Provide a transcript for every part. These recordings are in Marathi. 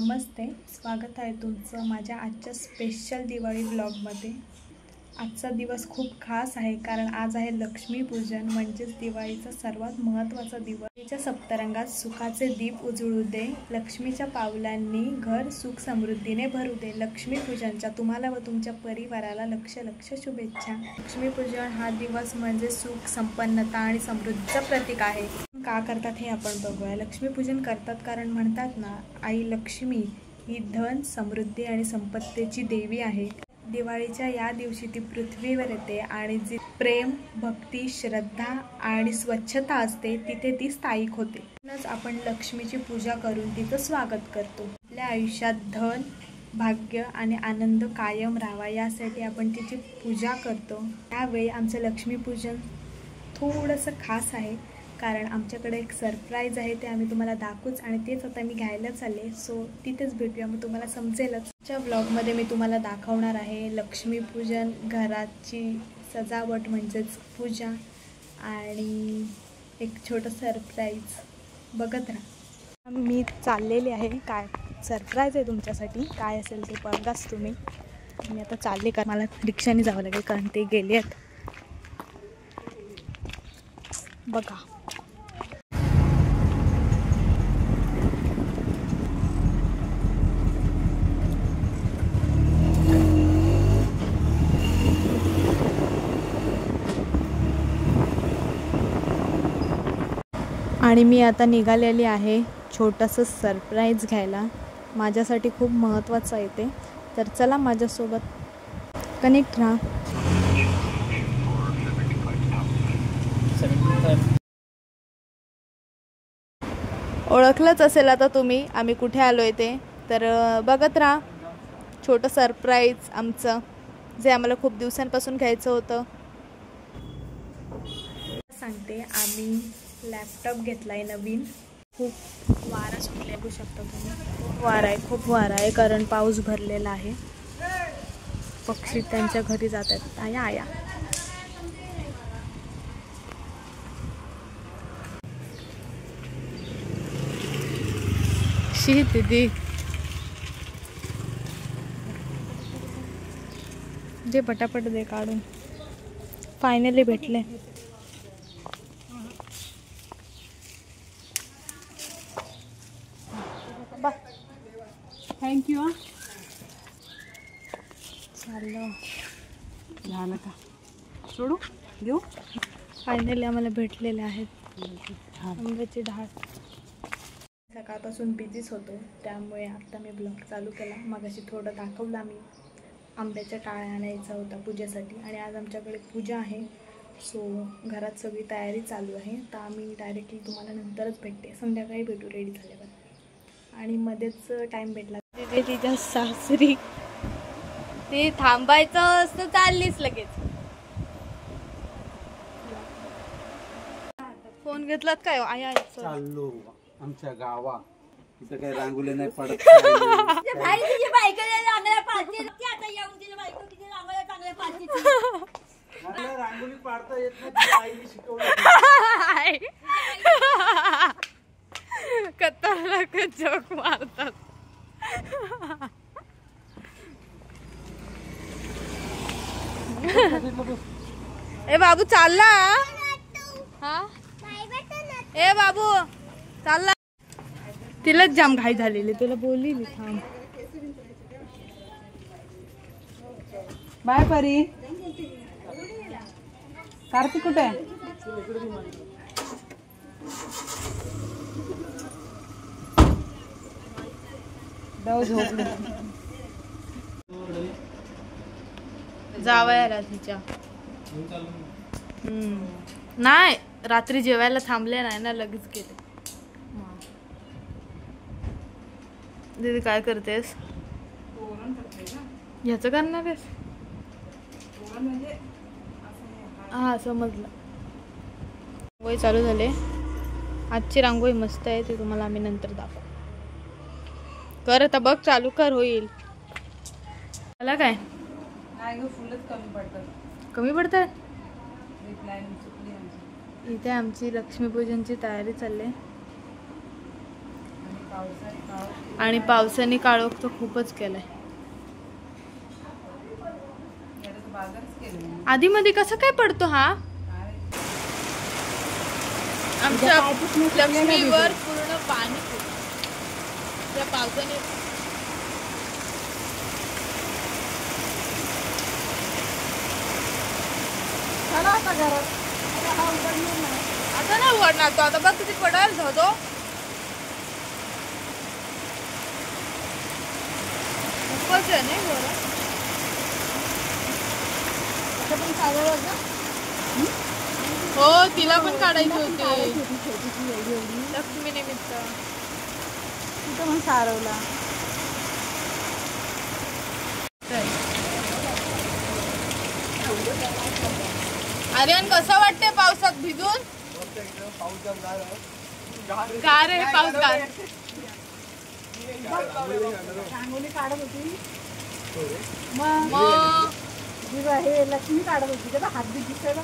नमस्ते, स्वागत आहे तुमचं माझ्या आजच्या स्पेशल दिवाळी ब्लॉगमध्ये। आजचा दिवस खूप खास आहे कारण आज आहे लक्ष्मीपूजन, म्हणजेच दिवाळीचा सर्वात महत्त्वाचा दिवस। दिवाळीच्या सप्तरंगात सुखाचे दीप उजळू दे, लक्ष्मीच्या पावलांनी घर सुख समृद्धीने भरू दे। लक्ष्मीपूजनच्या तुम्हाला व तुमच्या परिवाराला लक्ष शुभेच्छा। लक्ष्मीपूजन हा दिवस म्हणजे सुख, संपन्नता आणि समृद्धीचं प्रतीक आहे। का करतात हे आपण बघूया। लक्ष्मीपूजन करतात कारण म्हणतात ना, आई लक्ष्मी ही धन, समृद्धी आणि संपत्तीची देवी आहे। दिवाळीच्या या दिवशी ती पृथ्वीवर येते आणि जी प्रेम, भक्ती, श्रद्धा आणि स्वच्छता असते तिथे ती स्थायिक होते। म्हणूनच आपण लक्ष्मीची पूजा करून तिचं स्वागत करतो। आपल्या आयुष्यात धन, भाग्य आणि आनंद कायम राहावा यासाठी आपण तिची पूजा करतो। त्यावेळी आमचं लक्ष्मीपूजन थोडंसं खास आहे कारण आमच्याकडे एक सरप्राईज आहे, ते आम्ही तुम्हाला दाखवूच आणि तेच आता मी घ्यायला चालले। सो तिथेच भेटूया, मग तुम्हाला समजेलच। आजच्या ब्लॉगमध्ये मी तुम्हाला दाखवणार आहे लक्ष्मीपूजन, घराची सजावट म्हणजेच पूजा आणि एक छोटं सरप्राईज। बघत राहा। मी चाललेली आहे, काय सरप्राईज आहे तुमच्यासाठी, काय असेल ते बघाच तुम्ही। मी आता चालले कारण मला रिक्षाने जावं लागेल कारण ते गेले आहेत। बघा आणि मी आता निघालेली आहे छोटंसं सरप्राईज घ्यायला। माझ्यासाठी खूप महत्त्वाचं आहे ते, तर चला माझ्यासोबत कनेक्ट राहा। ओळखलंच असेल आता तुम्ही आम्ही कुठे आलो आहे ते, तर बघत राहा। छोटं सरप्राईज आमचं, जे आम्हाला खूप दिवसांपासून घ्यायचं होतं। सांगते, आम्ही लॅपटॉप घेतलाय नवीन। खूप वारा सुटले, बघू शकता तुम्ही, खूप वारा आहे कारण पाऊस भरलेला आहे। पक्षी त्यांच्या घरी जात आहेत। आया शी दीदी जे पटापट दे काढून। फायनली भेटले। थँक्यू। चाललं झालं का, सोडू घेऊ। फायनली आम्हाला भेटलेले आहेत आंब्याची ढाळ। सकाळपासून बिझीच होतो, त्यामुळे आता मी ब्लॉग चालू केला। मगाशी थोडं दाखवलं आम्ही, आंब्याच्या टाळ्या आणायचा होता पूजेसाठी आणि आज आमच्याकडे पूजा आहे। सो घरात सगळी तयारी चालू आहे, तर आम्ही डायरेक्टली तुम्हाला नंतरच भेटते, संध्याकाळी भेटू रेडी झाल्यावर। आणि मध्येच टाईम भेटला तिथे तिच्या सासरी, ती थांबायचं असतं चाललीच लगेच। फोन घेतलात काय? आया चाललो आमच्या गावा, इथं काही रांगोली नाही पडत। रांगोली पाडता येत नाही, शिकवलं। खतरनाक जोक मारतात। ए बाबू चालला, हा ए बाबू चालला। तिलाच जाम घाई झालेली, तुला बोलली मी थांब। बाय परी। कार्तिक कुठे आहे? झोपले। जावया तिच्या नाही, रात्री जेवायला थांबले नाही ना, लगेच गेले। दीदी काय करतेस? ह्याचं करणार आहेस? हा समजलं। रांगोळी चालू झाले। आजची रांगोळी मस्त आहे, ती तुम्हाला आम्ही नंतर दाखवू। कर आता, बघ चालू कर, होईल। मला काय नाही ग, फुलच कमी पडतात। कमी पडतात? इथे आमची लक्ष्मीपूजनची तयारी चालली आहे। आणि पावसाने काळोख तर खूपच केलाय. आधी मध्ये कसं काय पडतो हा? आमच्या लक्ष्मीवर पूर्ण पाणी त्या पावसाने. आता नाही उघडणार तो. आता बघ किती पडायला होतो. खूपच आहे नाही बरं. हो तिला पण काढायची होती लक्ष्मी निमित्त. तिथं पण सारवला. आर्यन कसं वाटते पावसात भिजून? गार आहे पाऊस गार. रांगोळी काढत होती मग हे लक्ष्मी काढत होती का हात बी दिसायला.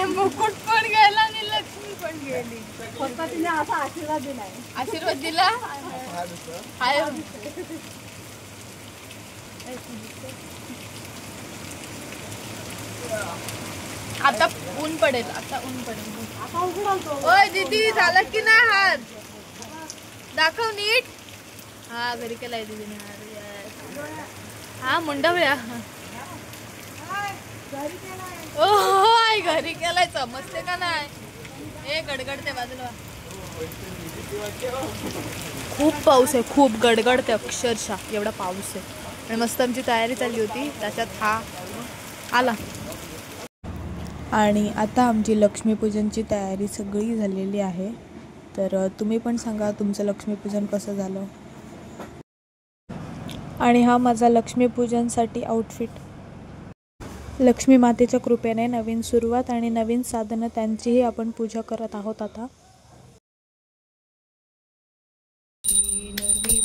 मुकुट पण गेला आणि लक्ष्मी पण गेली. फक्त तिने असा आशीर्वाद दिलाय. आशीर्वाद दिला. हाय आता ऊन पडेल. आता ऊन पडेल. आता उघडतो. ओय दीदी झालं की नाही हात दाखव नीट. हा घरी केलाय दीदीने. हा मुंडवळ्या ओ घरी केलाय. समजते का नाही? हे गडगडते बाजूला. खूप पाऊस आहे. खूप गडगडते अक्षरशः. एवढा पाऊस आहे. आणि मस्त आमची तयारी चालली होती त्याच्यात हा आला. आणि आता आमची लक्ष्मीपूजनची तयारी सगळी झालेली आहे. तर तुम्ही पण सांगा तुमचं लक्ष्मीपूजन कसं झालं. आणि हा माझा लक्ष्मीपूजनसाठी आउटफिट. लक्ष्मी मातेच्या कृपेने नवीन सुरुवात आणि नवीन साधनं त्यांचीही आपण पूजा करत आहोत आता.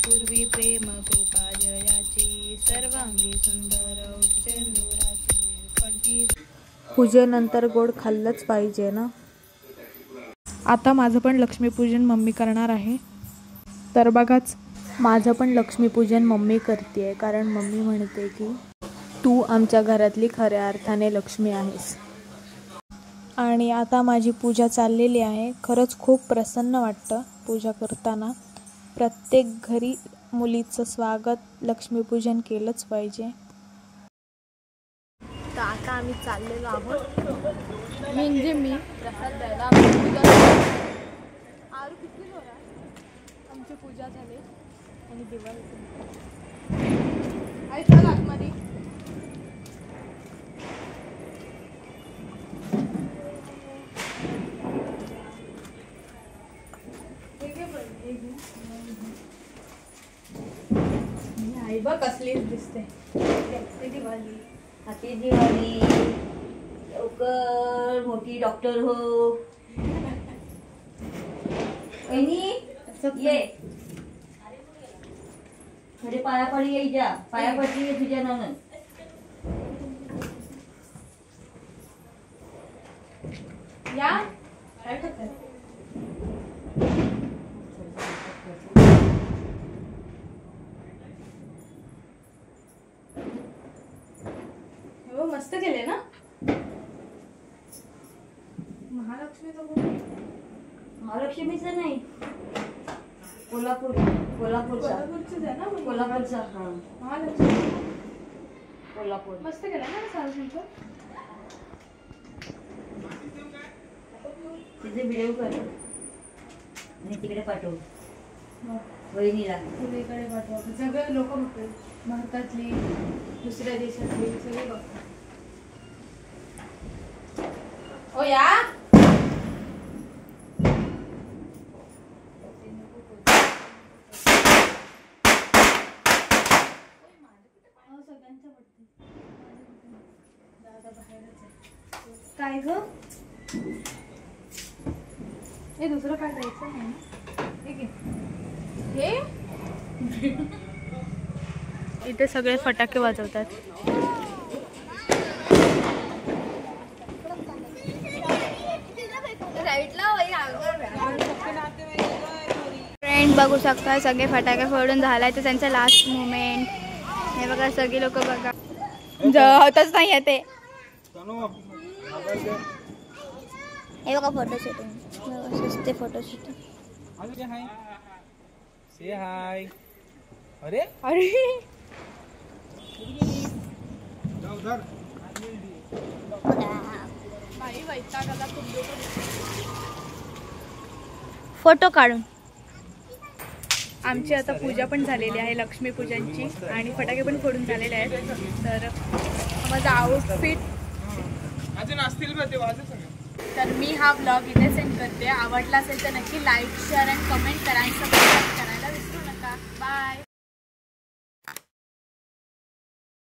पूर्वी प्रेम कृपा जयाची सर्वांगी सुंदर पूजेनंतर गोड खाल्लंच पाहिजे ना. आता माझं पण लक्ष्मीपूजन मम्मी करणार आहे. तर बघाच माझं पण लक्ष्मीपूजन मम्मी करते. कारण मम्मी म्हणते की तू आमच्या घरातली खऱ्या अर्थाने लक्ष्मी आहेस. आणि आता माझी पूजा चाललेली आहे. खरंच खूप प्रसन्न वाटतं पूजा करताना. प्रत्येक घरी मुलीचं स्वागत लक्ष्मीपूजन केलंच पाहिजे. तर आता आम्ही चाललेलो आहोत. म्हणजे मी प्रसाद द्यायला. आरू किती जोरा आमची पूजा झाली आणि दिवाळी आहे. चल आतमध्ये. आई बघ कसलीच दिसते. दिवाळी हॅपी दिवाळी. लवकर मोठी डॉक्टर हो. ये थोडे पाया पडी यायच्या. पाया पडली तुझ्या ननन. या मस्त केले ना. महालक्ष्मीचं नाही कोल्हापूरचा. हा महालक्ष्मी कोल्हापूर. मस्त केला ना सारखं. तिथे व्हिडिओ कर आणि तिकडे पाठव वहिनीला. पुण्याकडे पाठवतो. सगळे लोक बघतात. भारतातली दुसऱ्या देशातली सगळे बघतात. ओ या काय ग. हे दुसरं काय द्यायचं नाही. हे इथे सगळे फटाके वाजवतात. बघू शकता सगळे फटाके फोडून झालाय तर त्यांचा लास्ट मोमेंट. हे बघा सगळी लोक बघा जळतच नाही येते. हे बघा फोटो शूटिंग फोटो शूटिंग. से हाय. अरे अरे फोटो काढून. आमची आता पूजा पण झालेली आहे लक्ष्मीपूजनची आणि फटाके पण फोडून झालेले आहेत. तर माझा आउटफिट अजून असतील बघ ते वाजत सगळे. तर मी हा ब्लॉग इथे सेंड करते. आवडला असेल तर नक्की लाईक शेअर आणि कमेंट करा आणि सबस्क्राईब करायला विसरू नका. बाय.